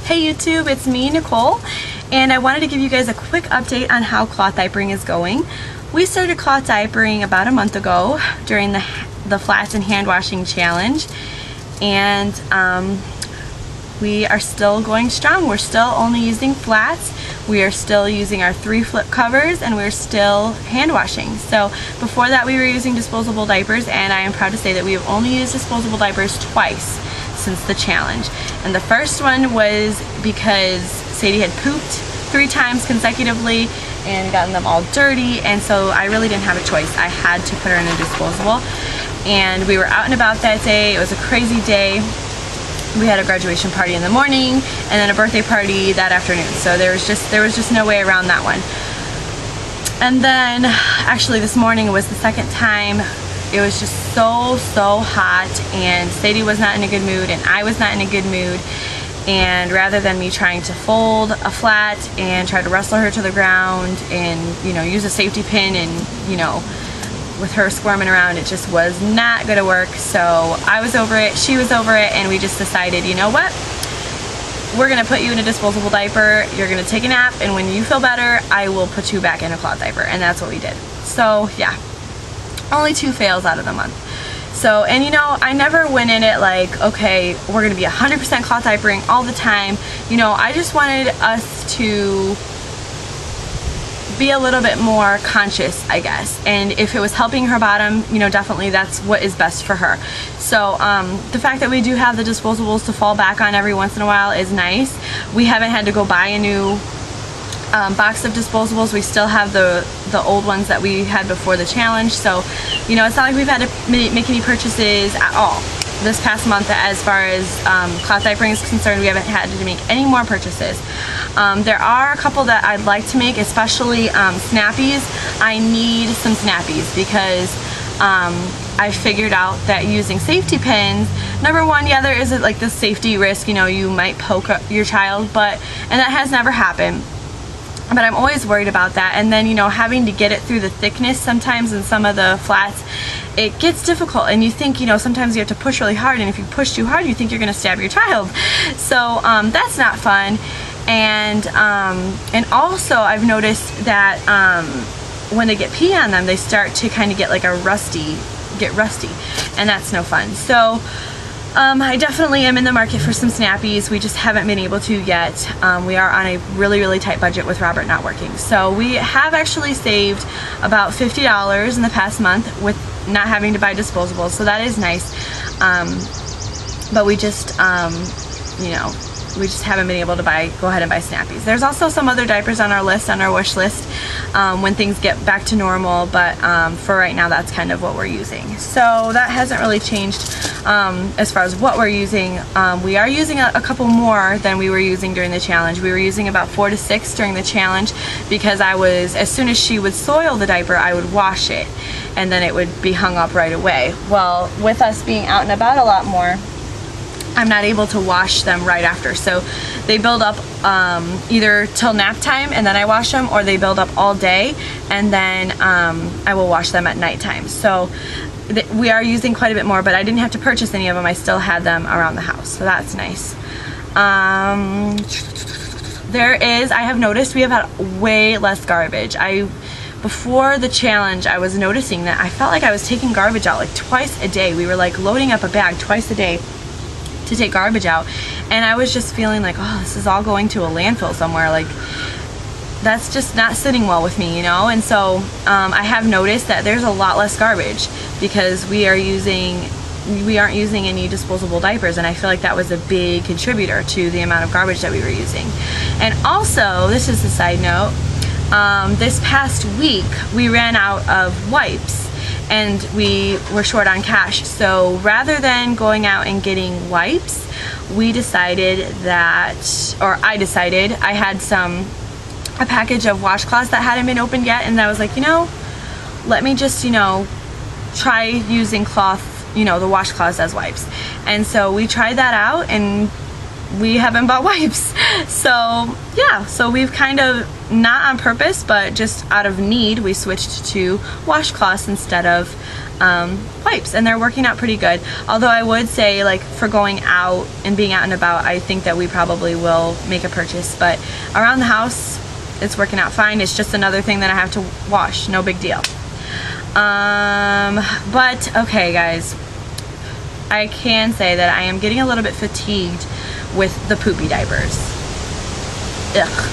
Hey YouTube, it's me, Nicole, and I wanted to give you guys a quick update on how cloth diapering is going. We started cloth diapering about a month ago during the Flats and Handwashing challenge, and we are still going strong. We're still only using flats. We are still using our 3 flip covers, and we're still hand washing. So before that we were using disposable diapers, and I am proud to say that we have only used disposable diapers twice since the challenge. And the first one was because Sadie had pooped 3 times consecutively and gotten them all dirty, and so I really didn't have a choice. I had to put her in a disposable. And we were out and about that day. It was a crazy day. We had a graduation party in the morning and then a birthday party that afternoon, so there was just no way around that one. And then actually this morning was the second time. It was just so hot, and Sadie was not in a good mood and I was not in a good mood, and rather than me trying to fold a flat and try to wrestle her to the ground and use a safety pin and with her squirming around, it just was not gonna work. So I was over it, she was over it, and we just decided, you know what, we're gonna put you in a disposable diaper, you're gonna take a nap, and when you feel better I will put you back in a cloth diaper. And that's what we did. So yeah, only 2 fails out of the month. So, and I never went in it like, okay, we're gonna be 100% cloth diapering all the time. I just wanted us to be a little bit more conscious, I guess, and if it was helping her bottom, definitely that's what is best for her. So the fact that we do have the disposables to fall back on every once in a while is nice. We haven't had to go buy a new box of disposables. We still have the old ones that we had before the challenge, so it's not like we've had to make any purchases at all this past month. As far as cloth diapering is concerned, we haven't had to make any more purchases. There are a couple that I'd like to make, especially snappies. I need some snappies because I figured out that using safety pins, number one, yeah, there is like the safety risk, you might poke your child, and that has never happened. But I'm always worried about that. And then having to get it through the thickness sometimes in some of the flats, it gets difficult, and you think sometimes you have to push really hard, and if you push too hard you think you're gonna stab your child. So that's not fun. And also I've noticed that when they get pee on them, they start to kind of get like rusty, and that's no fun. So I definitely am in the market for some snappies. We just haven't been able to yet. We are on a really tight budget with Robert not working. So we have actually saved about $50 in the past month with not having to buy disposables, so that is nice. But we just, we just haven't been able to go ahead and buy snappies. There's also some other diapers on our list, on our wish list, when things get back to normal, but for right now that's kind of what we're using. So that hasn't really changed as far as what we're using. We are using a couple more than we were using during the challenge. We were using about 4 to 6 during the challenge because as soon as she would soil the diaper, I would wash it and then it would be hung up right away. Well, with us being out and about a lot more, I'm not able to wash them right after, so they build up either till nap time and then I wash them, or they build up all day and then I will wash them at nighttime. So we are using quite a bit more, but I didn't have to purchase any of them. I still had them around the house, so that's nice. I have noticed we have had way less garbage. Before the challenge, I was noticing that I felt like I was taking garbage out like twice a day. We were like loading up a bag twice a day to take garbage out, and I was just feeling like, oh, this is all going to a landfill somewhere. Like, that's just not sitting well with me, and so I have noticed that there's a lot less garbage because we aren't using any disposable diapers, and I feel like that was a big contributor to the amount of garbage that we were using. And also, this is a side note, this past week we ran out of wipes and we were short on cash. So rather than going out and getting wipes, I decided, I had a package of washcloths that hadn't been opened yet, and I was like, let me just, try using cloth, the washcloths as wipes. And so we tried that out, and we haven't bought wipes. So yeah, so we've kind of, not on purpose, but just out of need, we switched to washcloths instead of wipes, and they're working out pretty good. Although I would say, like, for going out and being out and about, I think that we probably will make a purchase, but around the house it's working out fine. It's just another thing that I have to wash, no big deal. But okay guys, I can say that I am getting a little bit fatigued with the poopy diapers. Ugh.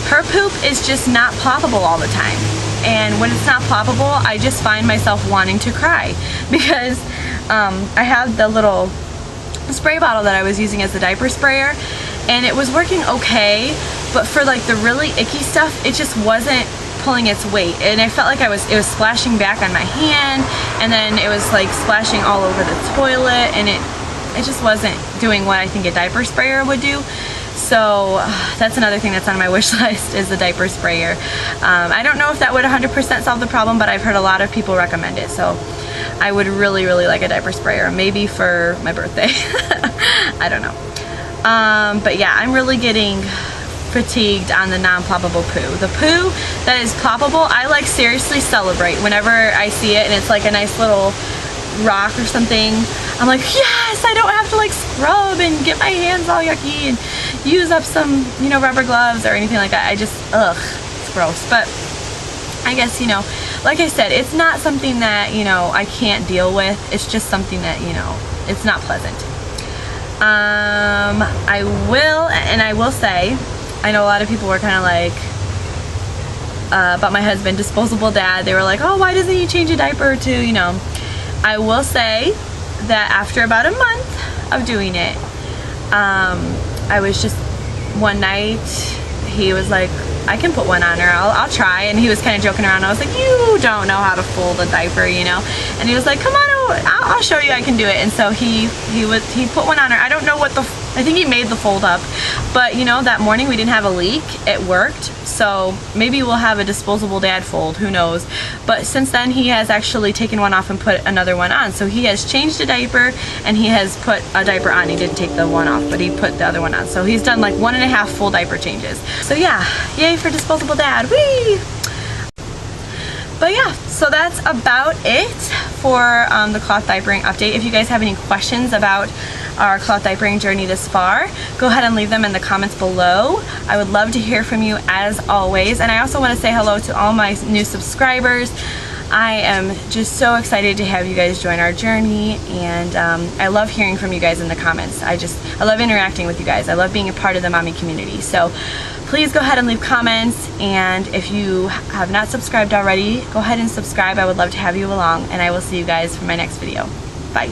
Her poop is just not ploppable all the time. And when it's not ploppable, I just find myself wanting to cry because I have the little spray bottle that I was using as a diaper sprayer, and it was working okay, but for like the really icky stuff, it just wasn't pulling its weight, and I felt like it was splashing back on my hand, and then it was like splashing all over the toilet, and it just wasn't doing what I think a diaper sprayer would do. So that's another thing that's on my wish list, is the diaper sprayer. I don't know if that would 100% solve the problem, but I've heard a lot of people recommend it, so I would really like a diaper sprayer, maybe for my birthday. I don't know. But yeah, I'm really getting fatigued on the non-ploppable poo. The poo that is ploppable, I like seriously celebrate whenever I see it and it's like a nice little rock or something. I'm like, yes, I don't have to like scrub and get my hands all yucky and use up some, you know, rubber gloves or anything like that. I just, ugh, it's gross. But I guess, you know, like I said, it's not something that, you know, I can't deal with. It's just something that, you know, it's not pleasant. I will say, I know a lot of people were kind of like, about my husband, disposable dad. They were like, oh, why doesn't he change a diaper or two, you know. I will say that after about a month of doing it, I was just, one night, he was like, I can put one on her, I'll try, and he was kind of joking around. I was like, you don't know how to fold a diaper, you know, and he was like, come on, I'll show you I can do it. And so he put one on her. I don't know what I think he made the fold up, but you know, that morning we didn't have a leak. It worked, so maybe we'll have a disposable dad fold, who knows. But since then he has actually taken one off and put another one on. So he has changed a diaper and he has put a diaper on. He didn't take the one off, but he put the other one on. So he's done like 1.5 full diaper changes. So yeah, yay for disposable dad, whee! But yeah, so that's about it for the cloth diapering update. If you guys have any questions about our cloth diapering journey this far, go ahead and leave them in the comments below. I would love to hear from you as always. And I also want to say hello to all my new subscribers. I am just so excited to have you guys join our journey, and I love hearing from you guys in the comments. I love interacting with you guys. I love being a part of the mommy community. So please go ahead and leave comments, and if you have not subscribed already, go ahead and subscribe. I would love to have you along, and I will see you guys for my next video. Bye.